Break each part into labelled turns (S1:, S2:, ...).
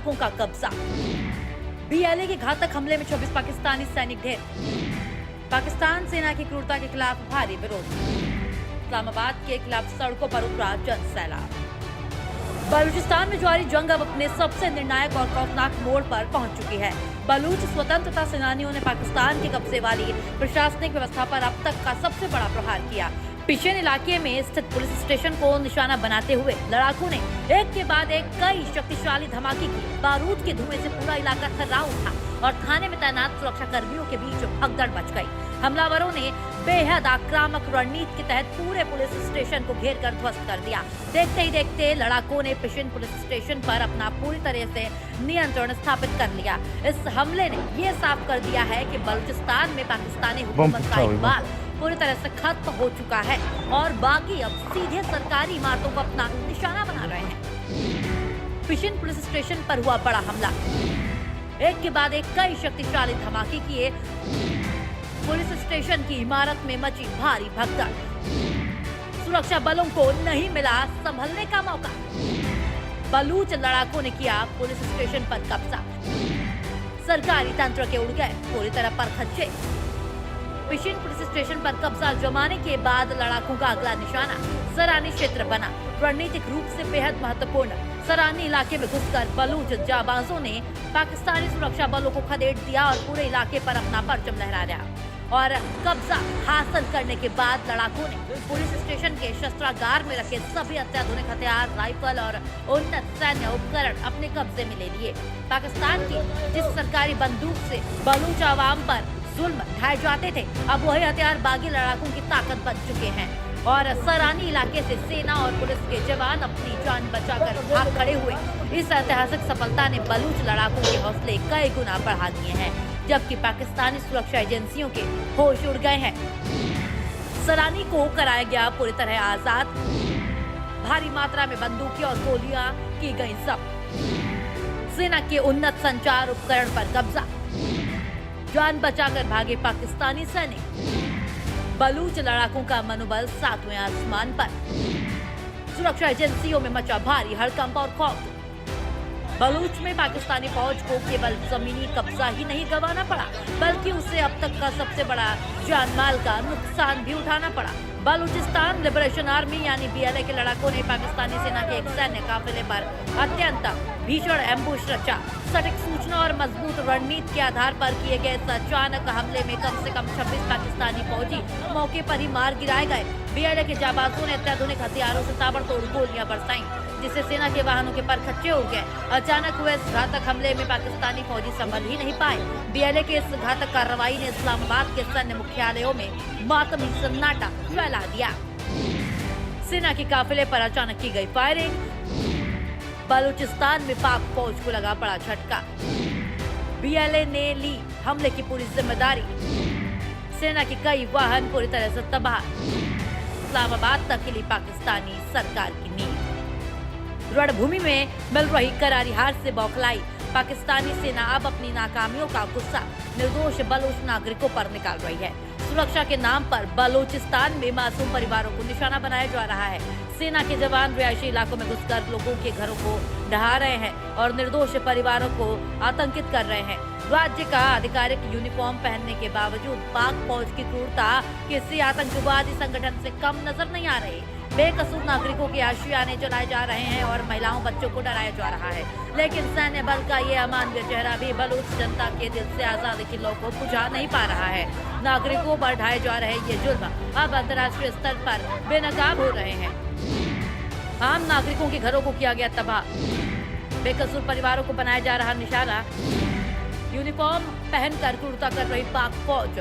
S1: बंदूकों का कब्जा। बीएलए के घातक हमले में 26 पाकिस्तानी सैनिक ढेर। पाकिस्तान सेना की क्रूरता के खिलाफ भारी विरोध। इस्लामाबाद के खिलाफ सड़कों पर उतरा जन सैलाब। बलूचिस्तान में जारी जंग अब अपने सबसे निर्णायक और खौफनाक मोड़ पर पहुंच चुकी है। बलूच स्वतंत्रता सेनानियों ने पाकिस्तान के कब्जे वाली प्रशासनिक व्यवस्था पर अब तक का सबसे बड़ा प्रहार किया। पिशेन इलाके में स्थित पुलिस स्टेशन को निशाना बनाते हुए लड़ाकों ने एक के बाद एक कई शक्तिशाली धमाके किए। बारूद के धुएं से पूरा इलाका थर्राउ उठा और थाने में तैनात सुरक्षा कर्मियों के बीच भगदड़ मच गई। हमलावरों ने बेहद आक्रामक रणनीति के तहत पूरे पुलिस स्टेशन को घेर कर ध्वस्त कर दिया। देखते ही देखते लड़ाकों ने पिशेन पुलिस स्टेशन पर अपना पूरी तरह से नियंत्रण स्थापित कर लिया। इस हमले ने ये साफ कर दिया है कि बलूचिस्तान में पाकिस्तानी हुकूमत का इकबाल पूरी तरह से खत्म हो चुका है और बाकी अब सीधे सरकारी इमारतों को अपना निशाना बना रहे हैं। पिशेन पुलिस स्टेशन पर हुआ बड़ा हमला। एक के बाद एक कई शक्तिशाली धमाके किए। पुलिस स्टेशन की इमारत में मची भारी भगदड़। सुरक्षा बलों को नहीं मिला संभलने का मौका। बलूच लड़ाकों ने किया पुलिस स्टेशन पर कब्जा। सरकारी तंत्र के उड़ गए पूरी तरह पर खच्चे। पिशेन पुलिस स्टेशन पर कब्जा जमाने के बाद लड़ाकों का अगला निशाना सरानी क्षेत्र बना। रणनीतिक रूप से बेहद महत्वपूर्ण सरानी इलाके में घुसकर बलूच जाबाजों ने पाकिस्तानी सुरक्षा बलों को खदेड़ दिया और पूरे इलाके पर अपना परचम लहराया। और कब्जा हासिल करने के बाद लड़ाकों ने पुलिस स्टेशन के शस्त्रागार में रखे सभी अत्याधुनिक हथियार, राइफल और उन्नत सैन्य उपकरण अपने कब्जे में ले लिए। पाकिस्तान की जिस सरकारी बंदूक से बलूच आवाम पर जुल्म ढाए जाते थे, अब वही हथियार बागी लड़ाकों की ताकत बन चुके हैं। और सरानी इलाके से सेना और पुलिस के जवान अपनी जान बचाकर भाग खड़े हुए। इस ऐतिहासिक सफलता ने बलूच लड़ाकों के हौसले कई गुना बढ़ा दिए हैं, जबकि पाकिस्तानी सुरक्षा एजेंसियों के होश उड़ गए हैं। सरानी को कराया गया पूरी तरह आजाद। भारी मात्रा में बंदूकें और गोलियां की गई जब्त। सेना के उन्नत संचार उपकरण पर कब्जा। जान बचाकर भागे पाकिस्तानी सैनिक। बलूच लड़ाकों का मनोबल 7वें आसमान पर। सुरक्षा एजेंसियों में मचा भारी हड़कंप और खौफ। बलूच में पाकिस्तानी फौज को केवल जमीनी कब्जा ही नहीं गंवाना पड़ा, बल्कि उसे अब तक का सबसे बड़ा जान माल का नुकसान भी उठाना पड़ा। बलूचिस्तान लिबरेशन आर्मी यानी बीएलए के लड़ाकों ने पाकिस्तानी सेना के एक सैन्य काफिले पर अत्यंत भीषण एम्बुश रचा। सटीक सूचना और मजबूत रणनीति के आधार पर किए गए इस अचानक हमले में कम से कम 26 पाकिस्तानी फौजी मौके पर ही मार गिराए गए। बीएलए के जाबाजों ने अत्याधुनिक हथियारों से ताबड़तोड़ गोलियां बरसाई, जिससे सेना के वाहनों के पर खच्चे उड़ गए। अचानक हुए इस घातक हमले में पाकिस्तानी फौजी संभल ही नहीं पाए। बीएलए के इस घातक कार्रवाई ने इस्लामाबाद के सैन्य मुख्यालयों में मातमी सन्नाटा फैला दिया। सेना के काफिले पर अचानक की गई फायरिंग। बलूचिस्तान में पाक फौज को लगा बड़ा झटका। बीएलए ने ली हमले की पूरी जिम्मेदारी। सेना के कई वाहन पूरी तरह से तबाह। इस्लामाबाद तक हिली पाकिस्तानी सरकार की नींव। रणभूमि में मिल रही करारी हार से बौखलाई पाकिस्तानी सेना अब अपनी नाकामियों का गुस्सा निर्दोष बलूच नागरिकों पर निकाल रही है। सुरक्षा के नाम पर बलूचिस्तान में मासूम परिवारों को निशाना बनाया जा रहा है। सेना के जवान रिहायशी इलाकों में घुसकर लोगों के घरों को ढहा रहे हैं और निर्दोष परिवारों को आतंकित कर रहे हैं। राज्य का आधिकारिक यूनिफॉर्म पहनने के बावजूद पाक फौज की क्रूरता किसी आतंकवादी संगठन से कम नजर नहीं आ रही। बेकसूर नागरिकों के आशियाने जलाए जा रहे हैं और महिलाओं बच्चों को डराया जा रहा है, लेकिन सैन्य बल का ये अमानवीय चेहरा भी बलूच जनता के दिल से आजादी की लौ को बुझा नहीं पा रहा है। नागरिकों पर ढाए जा रहे ये जुल्म अब अंतर्राष्ट्रीय स्तर पर बेनकाब हो रहे हैं। आम नागरिकों के घरों को किया गया तबाह। बेकसूर परिवारों को बनाया जा रहा निशाना। यूनिफॉर्म पहनकर क्रूरता कर रही पाक फौज।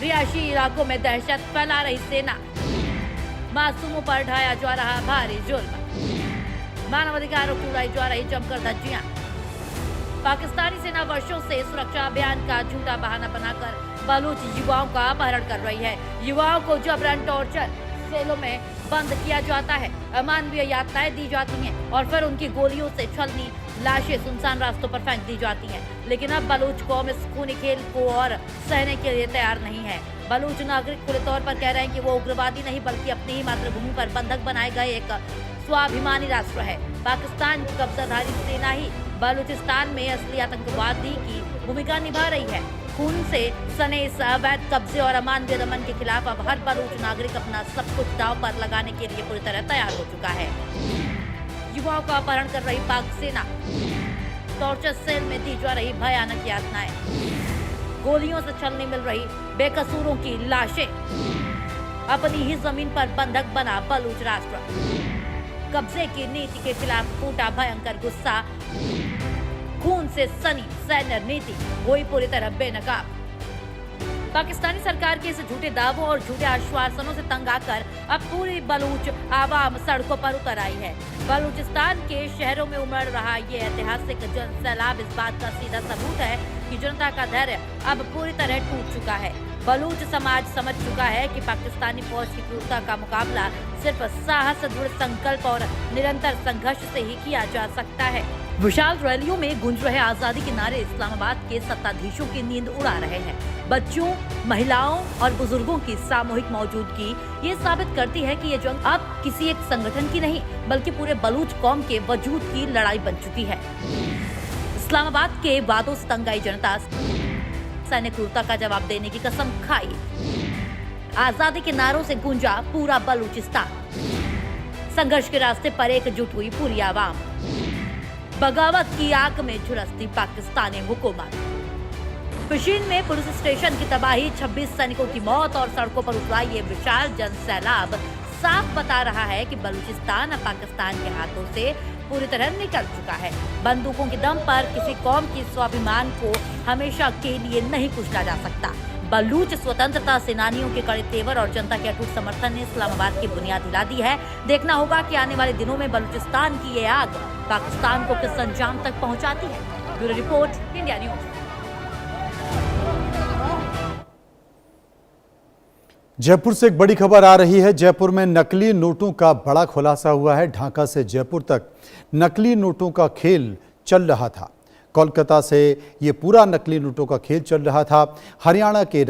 S1: रिहायशी इलाकों में दहशत फैला रही सेना। मासूमों पर ढाया जा रहा भारी जुल्म। मानवाधिकारों की उड़ाई जा रही जमकर धज्जियां। पाकिस्तानी सेना वर्षों से सुरक्षा अभियान का झूठा बहाना बनाकर बलूच युवाओं का अपहरण कर रही है। युवाओं को जबरन टॉर्चर सेलों में बंद किया जाता है, अमानवीय यातनाएं दी जाती हैं और फिर उनकी गोलियों से छलनी लाशें सुनसान रास्तों पर फेंक दी जाती हैं। लेकिन अब बलूच कौम इस खूनी खेल को और सहने के लिए तैयार नहीं है। बलूच नागरिक खुले तौर पर कह रहे हैं कि वो उग्रवादी नहीं बल्कि अपनी ही मातृभूमि पर बंधक बनाए गए एक स्वाभिमानी राष्ट्र है। पाकिस्तान की कब्जाधारी सेना ही बलूचिस्तान में असली आतंकवादी की भूमिका निभा रही है। खून से सने इस अवैध कब्जे और अमानवीय दमन के खिलाफ अब हर बलूच नागरिक अपना सब कुछ दांव पर लगाने के लिए पूरी तरह तैयार हो चुका है। युवाओं का अपहरण कर रही पाक सेना, टॉर्चर सेल में दी जा रही भयानक यातनाएं, गोलियों से छलनी मिल रही बेकसूरों की लाशें, अपनी ही जमीन पर बंधक बना बलूच राष्ट्र, कब्जे की नीति के खिलाफ फूटा भयंकर गुस्सा, खून से सनी सैन्य नीति हुई पूरी तरह बेनकाब। पाकिस्तानी सरकार के इस झूठे दावों और झूठे आश्वासनों से तंग आकर अब पूरी बलूच आवाम सड़कों पर उतर आई है। बलूचिस्तान के शहरों में उमड़ रहा ये ऐतिहासिक जन सैलाब इस बात का सीधा सबूत है कि जनता का धैर्य अब पूरी तरह टूट चुका है। बलूच समाज समझ चुका है कि पाकिस्तानी फौज की क्रूरता का मुकाबला सिर्फ साहस, दृढ़ संकल्प और निरंतर संघर्ष से ही किया जा सकता है। विशाल रैलियों में गूंज रहे आजादी के नारे इस्लामाबाद के सत्ताधीशों की नींद उड़ा रहे हैं। बच्चों, महिलाओं और बुजुर्गों की सामूहिक मौजूदगी ये साबित करती है कि ये जंग अब किसी एक संगठन की नहीं बल्कि पूरे बलूच कौम के वजूद की लड़ाई बन चुकी है। इस्लामाबाद के वादों से तंग आई जनता सैन्य क्रूरता का जवाब देने की कसम खाई। आजादी के नारों से गूंजा पूरा बलूचिस्तान, संघर्ष के रास्ते पर एकजुट हुई पूरी आवाम, बगावत की आग में झुलसती पाकिस्तानी हुकूमत। पिशीन में पुलिस स्टेशन की तबाही, 26 सैनिकों की मौत और सड़कों पर उतरा ये विशाल जन सैलाब साफ बता रहा है कि बलूचिस्तान अब पाकिस्तान के हाथों से पूरी तरह निकल चुका है। बंदूकों के दम पर किसी कौम की स्वाभिमान को हमेशा के लिए नहीं कुचला जा सकता। बलूच स्वतंत्रता सेनानियों के कड़े तेवर और जनता के अटूट समर्थन ने इस्लामाबाद की बुनियाद हिला दी है। देखना होगा कि आने वाले दिनों में बलूचिस्तान की ये आग पाकिस्तान को किस अंजाम तक पहुंचाती है। Bureau report, India news.
S2: Jaipur से एक बड़ी खबर आ रही है। जयपुर में नकली नोटों का बड़ा खुलासा हुआ है। ढाका से जयपुर तक नकली नोटों का खेल चल रहा था। कोलकाता से ये पूरा नकली नोटों का खेल चल रहा था। हरियाणा के